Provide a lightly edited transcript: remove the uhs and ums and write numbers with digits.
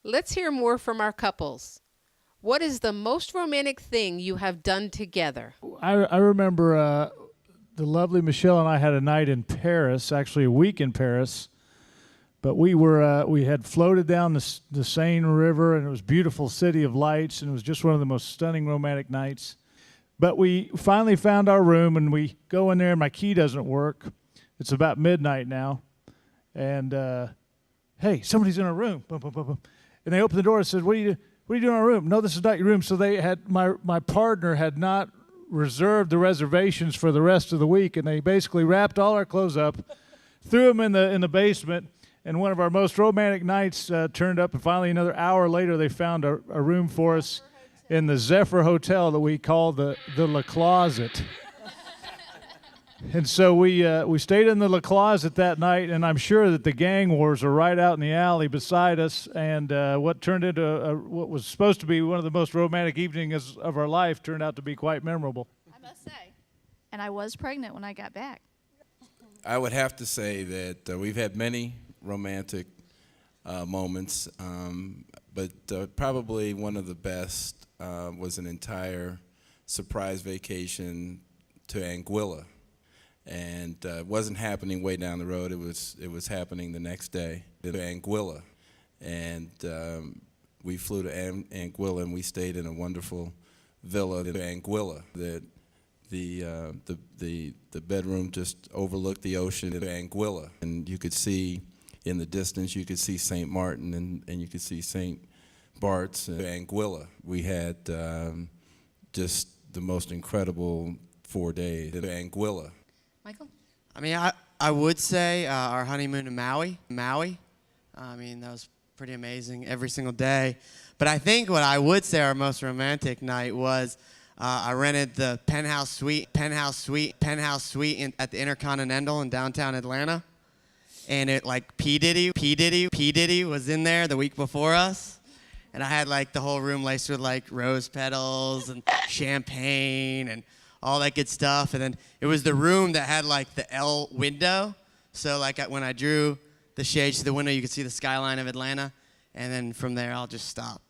Let's hear more from our couples. What is the most romantic thing you have done together? I remember the lovely Michelle and I had a night in Paris, actually a week in Paris. But we had floated down the Seine River, and it was a beautiful city of lights, and it was just one of the most stunning romantic nights. But we finally found our room, and we go in there, and my key doesn't work. It's about midnight now, and hey, somebody's in our room. Boom, boom, boom, boom. And they opened the door and said, What are you doing in our room? No, this is not your room. So they had my partner had not reserved the reservations for the rest of the week, and they basically wrapped all our clothes up, threw them in the basement. And one of our most romantic nights turned up, and finally another hour later they found a room for us in the Zephyr Hotel that we call the La Closet. And so we stayed in the La Closet that night, and I'm sure that the gang wars are right out in the alley beside us, and what turned into what was supposed to be one of the most romantic evenings of our life turned out to be quite memorable. I must say. And I was pregnant when I got back. I would have to say that we've had many romantic moments, but probably one of the best was an entire surprise vacation to Anguilla, and it wasn't happening way down the road. It was happening the next day to Anguilla, and we flew to Anguilla, and we stayed in a wonderful villa in Anguilla that the bedroom just overlooked the ocean in Anguilla, and you could see. In the distance, you could see St. Martin and you could see St. Bart's and Anguilla. We had just the most incredible 4 days at Anguilla. Michael? I mean, I would say our honeymoon in Maui. I mean, that was pretty amazing every single day. But I think what I would say our most romantic night was I rented the penthouse suite at the Intercontinental in downtown Atlanta. And it like P. Diddy was in there the week before us. And I had like the whole room laced with like rose petals and champagne and all that good stuff. And then it was the room that had like the L window. So like when I drew the shades to the window, you could see the skyline of Atlanta. And then from there, I'll just stop.